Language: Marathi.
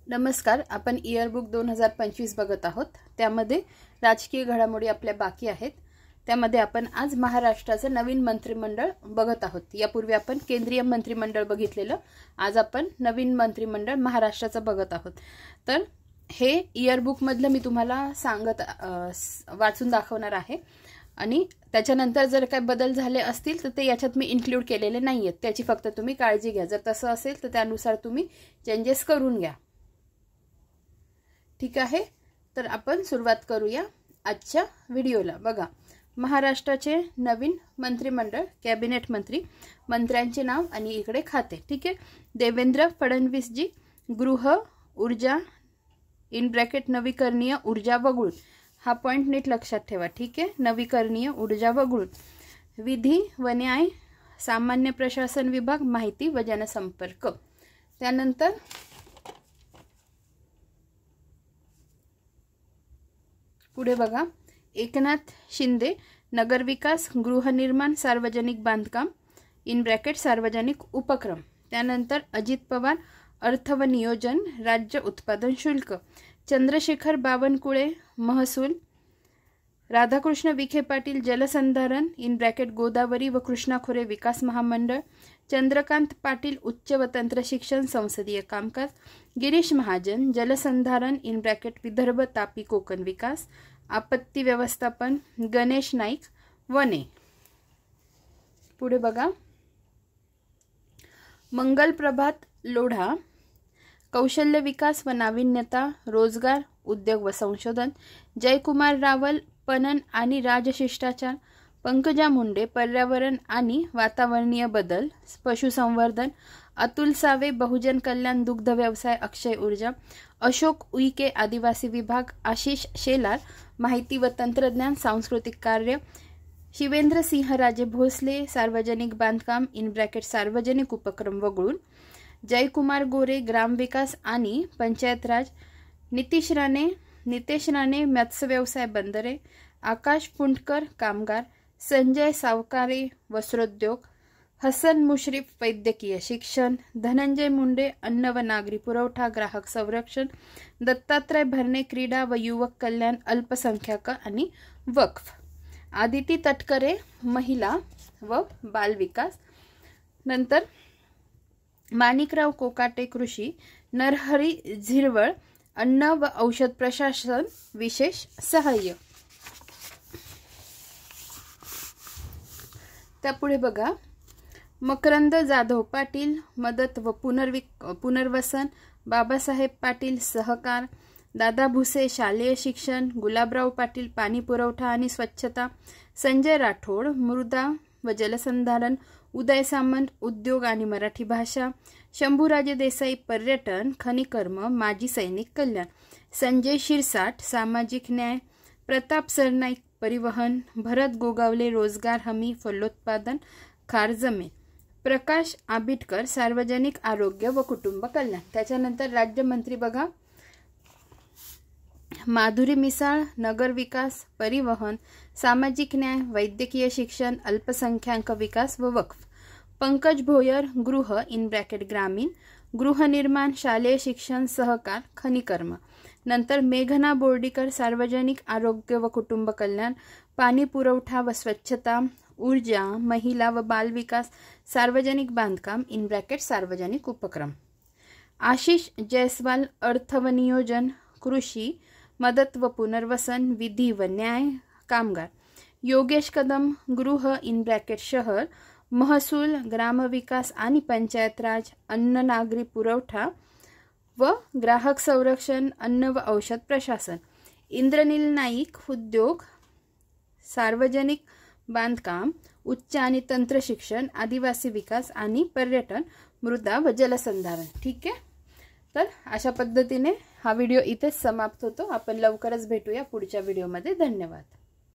नमस्कार. आपण इयरबुक 2025 बघत आहोत. त्यामध्ये राजकीय घडामोडी आपल्या बाकी आहेत. त्यामध्ये आपण आज महाराष्ट्राचं नवीन मंत्रिमंडळ बघत आहोत. यापूर्वी आपण केंद्रीय मंत्रिमंडळ बघितलेलं. आज आपण नवीन मंत्रिमंडळ महाराष्ट्राचं बघत आहोत. तर हे इयरबुक मधलं मी तुम्हाला वाचून दाखवणार आहे आणि त्याच्यानंतर जर काही बदल झाले असतील तर ते याच्यात मी इन्क्लूड केलेले नाहीयेत. त्याची फक्त तुम्ही काळजी घ्या. जर तसं असेल तर त्यानुसार तुम्ही चेंजेस करून घ्या. ठीक आहे. तर आपण सुरुवात करूया आजच्या व्हिडिओला. बघा, महाराष्ट्राचे नवीन मंत्रिमंडळ, कॅबिनेट मंत्र्यांचे नाव आणि इकडे खाते. ठीक आहे. देवेंद्र फडणवीस जी, गृह, ऊर्जा नवीकरणीय ऊर्जा वगळून. हा पॉइंट नीट लक्षात ठेवा. ठीक आहे. नवीकरणीय ऊर्जा वगळून. विधी व न्याय, सामान्य प्रशासन विभाग, माहिती व जनसंपर्क. त्यानंतर पुढे बघा, एकनाथ शिंदे, नगरविकास, गृहनिर्माण, सार्वजनिक बांधकाम सार्वजनिक उपक्रम. त्यानंतर अजित पवार, अर्थ व नियोजन, राज्य उत्पादन शुल्क. चंद्रशेखर बावनकुळे, महसूल. राधाकृष्ण विखे पाटील, जलसंधारण गोदावरी व कृष्णा खोरे विकास महामंडळ. चंद्रकांत पाटील, उच्च व तंत्र शिक्षण, संसदीय कामकाज. गिरीश महाजन, जलसंधारण विदर्भ तापी कोकण विकास, आपत्ती व्यवस्थापन. गणेश नाईक, वने. पुढे बघा, मंगल प्रभात लोढा, कौशल्य विकास व नाविन्यता, रोजगार, उद्योग व संशोधन. जयकुमार रावल, पणन आणि राजशिष्टाचार. पंकजा मुंडे, पर्यावरण आणि वातावरणीय बदल, पशुसंवर्धन. अतुल सावे, बहुजन कल्याण, दुग्ध व्यवसाय, अक्षय ऊर्जा. अशोक उईके, आदिवासी विभाग. आशिष शेलार, माहिती व तंत्रज्ञान, सांस्कृतिक कार्य. शिवेंद्र सिंह राजे भोसले, सार्वजनिक बांधकाम सार्वजनिक उपक्रम वगळून. जयकुमार गोरे, ग्रामविकास आणि पंचायत राज. नितेश राणे, मत्स्य व्यवसाय, बंदरे. आकाश पुंटकर, कामगार. संजय सावकारे, वस्त्रोद्योग. हसन मुश्रीफ, वैद्यकीय शिक्षण. धनंजय मुंडे, अन्न व नागरी पुरवठा, ग्राहक संरक्षण. दत्तात्रय भरणे, क्रीडा व युवक कल्याण, अल्पसंख्याक आणि वक्फ. आदिती तटकरे, महिला व बालविकास. नंतर माणिकराव कोकाटे, कृषी. नरहरी झिरवळ, अन्न व औषध प्रशासन, विशेष सहाय्य. त्यापुढे बघा, मकरंद जाधव पाटील, मदत व पुनर्वसन. बाबासाहेब पाटील, सहकार. दादा भुसे, शालेय शिक्षण. गुलाबराव पाटील, पाणी पुरवठा आणि स्वच्छता. संजय राठोड, मृदा व जलसंधारण. उदय सामंत, उद्योग आणि मराठी भाषा. शंभूराजे देसाई, पर्यटन, खनिकर्म, माजी सैनिक कल्याण. संजय शिरसाट, सामाजिक न्याय. प्रताप सरनाईक, परिवहन. भरत गोगावले, रोजगार हमी, फलोत्पादन, खार जमीन. प्रकाश आंबेडकर, सार्वजनिक आरोग्य व कुटुंब कल्याण. त्याच्यानंतर राज्यमंत्री बघा, माधुरी मिसाळ, नगर विकास, परिवहन, सामाजिक न्याय, वैद्यकीय शिक्षण, अल्पसंख्याक विकास व वक्फ. पंकज भोयर, गृह ग्रामीण, गृहनिर्माण, शालेय शिक्षण, सहकार, खनिकर्म. नंतर मेघना बोर्डीकर, सार्वजनिक आरोग्य व कुटुंब कल्याण, पाणी पुरवठा व स्वच्छता, ऊर्जा, महिला व बालविकास, सार्वजनिक बांधकाम सार्वजनिक उपक्रम. आशिष जयस्वाल, अर्थ व नियोजन, कृषी, मदत व पुनर्वसन, विधी व न्याय, कामगार. योगेश कदम, गृह शहर, महसूल, ग्रामविकास आणि पंचायत राज, अन्न नागरी पुरवठा व ग्राहक संरक्षण, अन्न व औषध प्रशासन. इंद्रनील नाईक, उद्योग, सार्वजनिक बांधकाम, उच्च आणि तंत्र शिक्षण, आदिवासी विकास आणि पर्यटन, मृदा व जलसंधारण. ठीक आहे. तर अशा पद्धतीने हा व्हिडिओ इथेच समाप्त होतो. आपण लवकरच भेटूया पुढच्या व्हिडिओमध्ये. धन्यवाद.